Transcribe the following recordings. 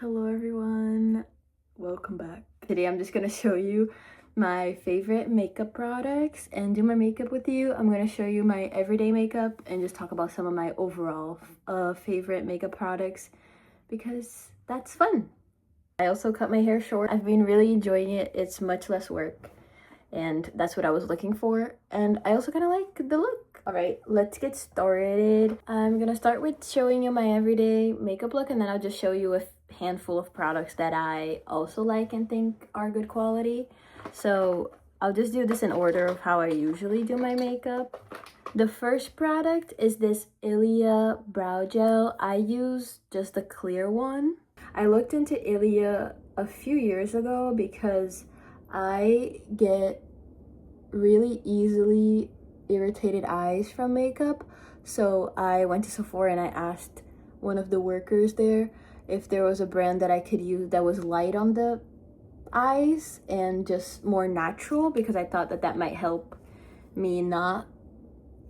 Hello everyone, welcome back. Today I'm just gonna show you my favorite makeup products and do my makeup with you. I'm gonna show you my everyday makeup and just talk about some of my overall favorite makeup products because that's fun. I also cut my hair short. I've been really enjoying it. It's much less work and that's what I was looking for, and I also kind of like the look. All right, let's get started. I'm gonna start with showing you my everyday makeup look, and then I'll just show you a handful of products that I also like and think are good quality. So I'll just do this in order of how I usually do my makeup. The first product is this Ilia brow gel. I use just the clear one. I looked into Ilia a few years ago because I get really easily irritated eyes from makeup. So I went to Sephora and I asked one of the workers there if there was a brand that I could use that was light on the eyes and just more natural, because I thought that that might help me not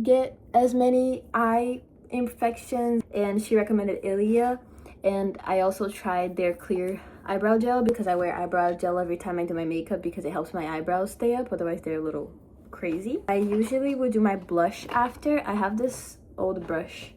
get as many eye infections. And she recommended Ilia, and I also tried their clear eyebrow gel because I wear eyebrow gel every time I do my makeup because it helps my eyebrows stay up, otherwise they're a little crazy. I usually would do my blush after. I have this old brush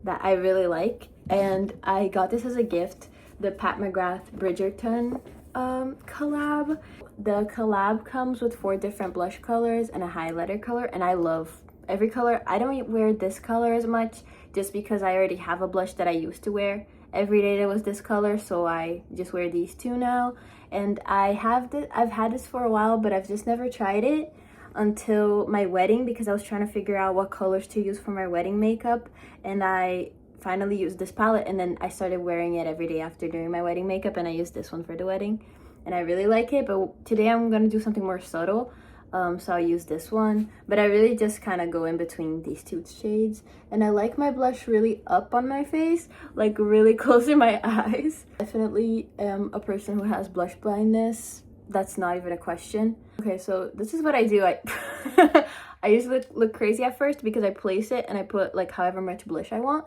that I really like, and I got this as a gift, the Pat McGrath Bridgerton collab. The collab comes with 4 different blush colors and a highlighter color, and I love every color. I don't wear this color as much just because I already have a blush that I used to wear every day that was this color, so I just wear these 2 now. And I've had this for a while, but I've just never tried it until my wedding because I was trying to figure out what colors to use for my wedding makeup, and I finally used this palette, and then I started wearing it every day after doing my wedding makeup, and I used this one for the wedding and I really like it. But today I'm gonna do something more subtle, so I'll use this one, but I really just kind of go in between these 2 shades, and I like my blush really up on my face, like really close to my eyes. Definitely am a person who has blush blindness. That's not even a question. Okay, so this is what I do. I usually look crazy at first because I place it and I put like however much blush I want,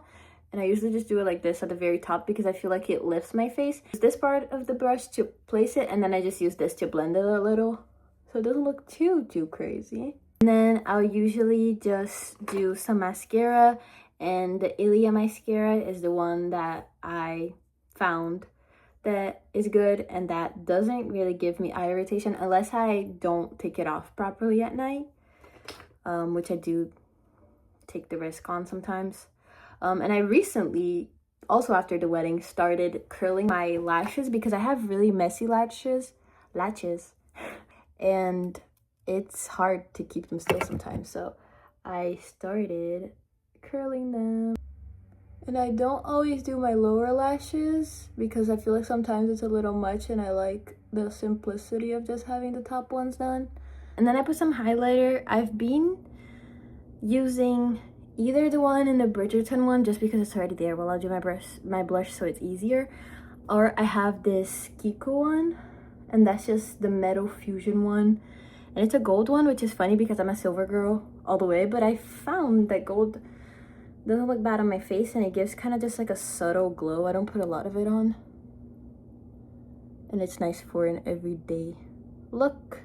and I usually just do it like this at the very top because I feel like it lifts my face. Use this part of the brush to place it, and then I just use this to blend it a little so it doesn't look too crazy. And then I'll usually just do some mascara, and the Ilia mascara is the one that I found that is good and that doesn't really give me eye irritation unless I don't take it off properly at night, which I do take the risk on sometimes. And I recently, also after the wedding, started curling my lashes because I have really messy latches, and it's hard to keep them still sometimes. So I started curling them. And I don't always do my lower lashes because I feel like sometimes it's a little much and I like the simplicity of just having the top ones done. And then I put some highlighter. I've been using either the one in the Bridgerton one just because it's already there while I'll do my blush so it's easier, or I have this Kiko one, and that's just the Meadow Fusion one, and it's a gold one, which is funny because I'm a silver girl all the way, but I found that gold doesn't look bad on my face and it gives kind of just like a subtle glow. I don't put a lot of it on, and it's nice for an everyday look.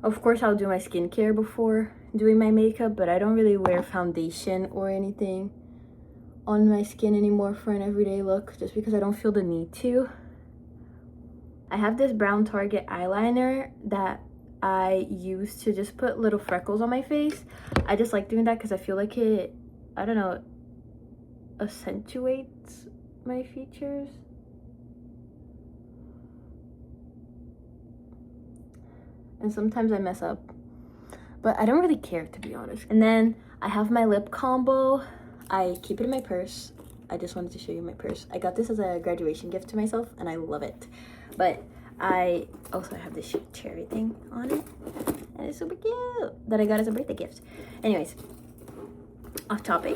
Of course, I'll do my skincare before doing my makeup, but I don't really wear foundation or anything on my skin anymore for an everyday look just because I don't feel the need to. I have this brown Target eyeliner that I use to just put little freckles on my face. I just like doing that because I feel like it, I don't know, accentuates my features. And sometimes I mess up, but I don't really care, to be honest. And then I have my lip combo. I keep it in my purse. I just wanted to show you my purse. I got this as a graduation gift to myself and I love it. But I also have this cherry thing on it and it's super cute that I got as a birthday gift. Anyways, off topic,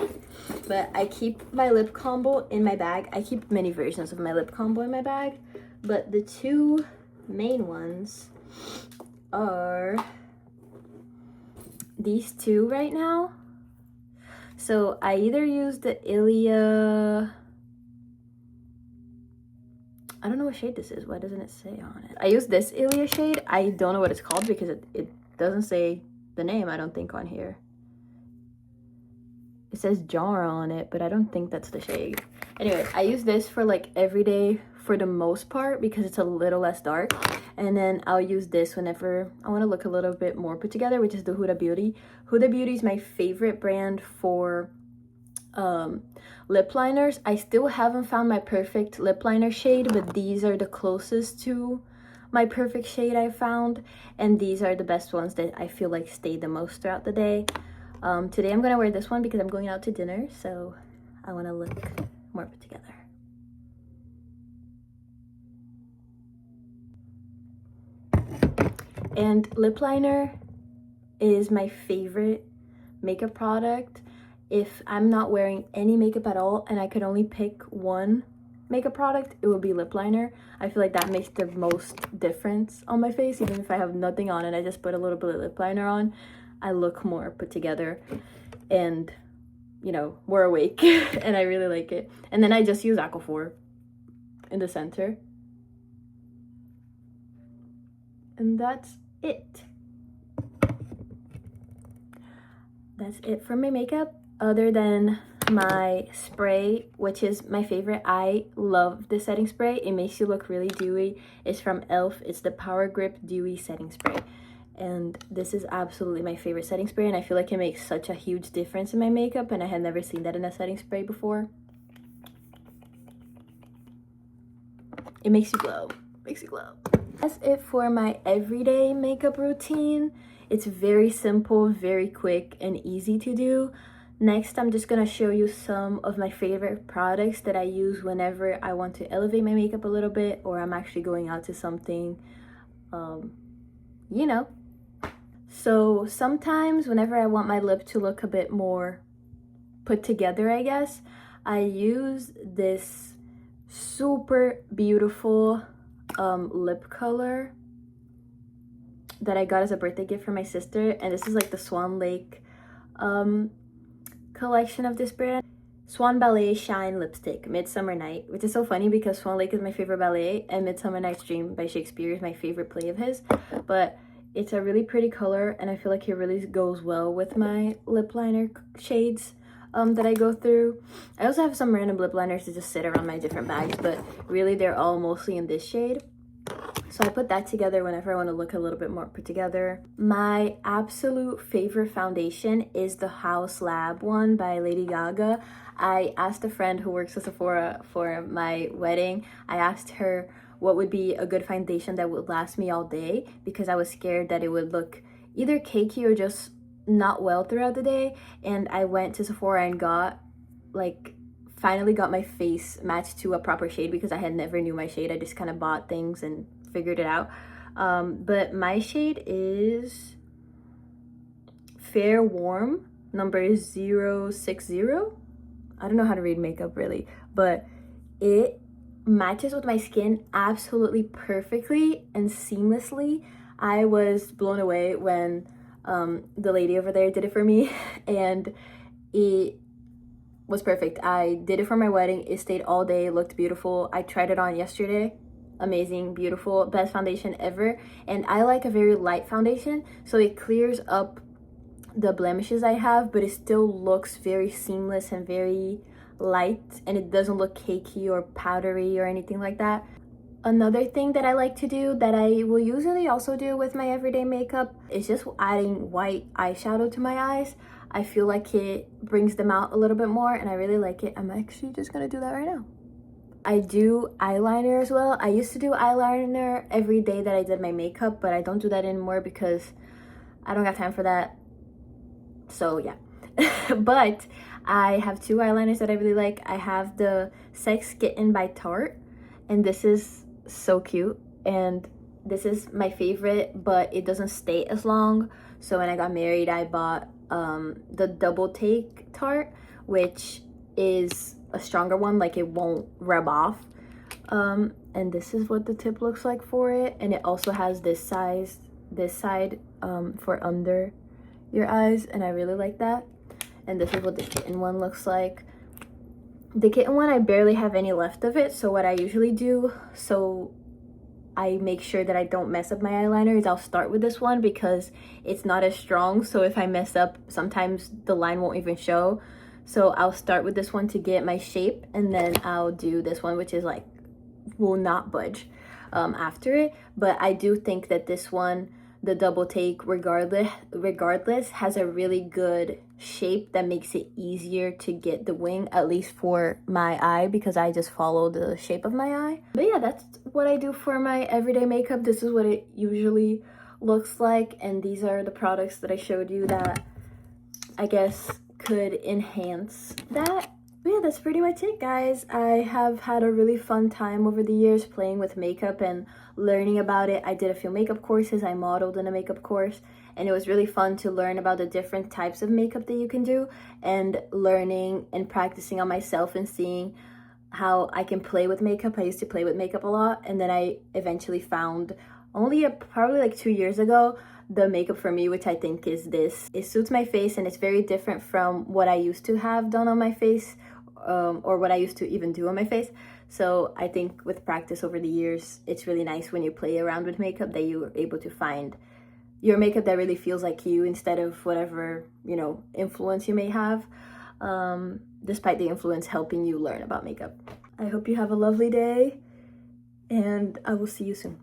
but I keep my lip combo in my bag. I keep many versions of my lip combo in my bag, but the 2 main ones are these 2 right now. So I either use the Ilia I don't know what shade this is. Why doesn't it say on it? I use this Ilia shade. I don't know what it's called because it doesn't say the name, I don't think, on here. It says Jar on it, but I don't think that's the shade. Anyway, I use this for like every day for the most part because it's a little less dark. And then I'll use this whenever I want to look a little bit more put together, which is the Huda Beauty. Huda Beauty is my favorite brand for lip liners. I still haven't found my perfect lip liner shade, but these are the closest to my perfect shade I found, and these are the best ones that I feel like stay the most throughout the day. Today I'm gonna wear this one because I'm going out to dinner, so I want to look more put together. And lip liner is my favorite makeup product. If I'm not wearing any makeup at all and I could only pick one makeup product, it would be lip liner. I feel like that makes the most difference on my face. Even if I have nothing on and I just put a little bit of lip liner on, I look more put together and, you know, more awake. And I really like it. And then I just use Aquaphor in the center. And that's it. That's it for my makeup, other than my spray, which is my favorite. I love the setting spray. It makes you look really dewy. It's from e.l.f. It's the Power Grip Dewy Setting Spray. And this is absolutely my favorite setting spray, and I feel like it makes such a huge difference in my makeup, and I had never seen that in a setting spray before. It makes you glow. Makes you glow. That's it for my everyday makeup routine. It's very simple, very quick, and easy to do. Next, I'm just gonna show you some of my favorite products that I use whenever I want to elevate my makeup a little bit, or I'm actually going out to something, you know. So sometimes whenever I want my lip to look a bit more put together, I guess, I use this super beautiful lip color that I got as a birthday gift from my sister, and this is like the Swan Lake collection of this brand. Swan Ballet Shine Lipstick Midsummer Night, which is so funny because Swan Lake is my favorite ballet and Midsummer Night's Dream by Shakespeare is my favorite play of his, but it's a really pretty color and I feel like it really goes well with my lip liner shades that I go through. I also have some random lip liners that just sit around my different bags, but really they're all mostly in this shade. So I put that together whenever I want to look a little bit more put together. My absolute favorite foundation is the Haus Lab one by Lady Gaga. I asked a friend who works at Sephora for my wedding. I asked her what would be a good foundation that would last me all day because I was scared that it would look either cakey or just not well throughout the day. And I went to Sephora and got, like, finally got my face matched to a proper shade because I had never knew my shade. I just kind of bought things and figured it out. But my shade is Fair Warm number 060. I don't know how to read makeup really, but it matches with my skin absolutely perfectly and seamlessly. I was blown away when the lady over there did it for me and it was perfect. I did it for my wedding. It stayed all day, looked beautiful. I tried it on yesterday. Amazing, beautiful, best foundation ever. And I like a very light foundation, so it clears up the blemishes I have, but it still looks very seamless and very light, and it doesn't look cakey or powdery or anything like that. Another thing that I like to do that I will usually also do with my everyday makeup is just adding white eyeshadow to my eyes. I feel like it brings them out a little bit more and I really like it. I'm actually just gonna do that right now. I do eyeliner as well. I used to do eyeliner every day that I did my makeup, but I don't do that anymore because I don't got time for that. So yeah. But I have two eyeliners that I really like. I have the Sex Kitten by Tarte, and this is so cute. And this is my favorite, but it doesn't stay as long. So when I got married, I bought the Double Take Tarte, which is a stronger one, like it won't rub off. And this is what the tip looks like for it, and it also has this side for under your eyes, and I really like that. And this is what the kitten one looks like. The kitten one, I barely have any left of it, so what I usually do, so I make sure that I don't mess up my eyeliner, is I'll start with this one because it's not as strong, so if I mess up, sometimes the line won't even show. So I'll start with this one to get my shape, and then I'll do this one, which is like, will not budge after it. But I do think that this one, the double take, regardless has a really good shape that makes it easier to get the wing, at least for my eye, because I just follow the shape of my eye. But yeah, that's what I do for my everyday makeup. This is what it usually looks like, and these are the products that I showed you that I guess could enhance that. But yeah, that's pretty much it, guys. I have had a really fun time over the years playing with makeup and learning about it. I did a few makeup courses. I modeled in a makeup course, and it was really fun to learn about the different types of makeup that you can do, and learning and practicing on myself and seeing how I can play with makeup. I used to play with makeup a lot, and then I eventually found, probably like 2 years ago, the makeup for me, which I think is this. It suits my face, and it's very different from what I used to have done on my face, or what I used to even do on my face. So I think with practice over the years, it's really nice when you play around with makeup that you are able to find your makeup that really feels like you, instead of whatever, you know, influence you may have, despite the influence helping you learn about makeup. I hope you have a lovely day, and I will see you soon.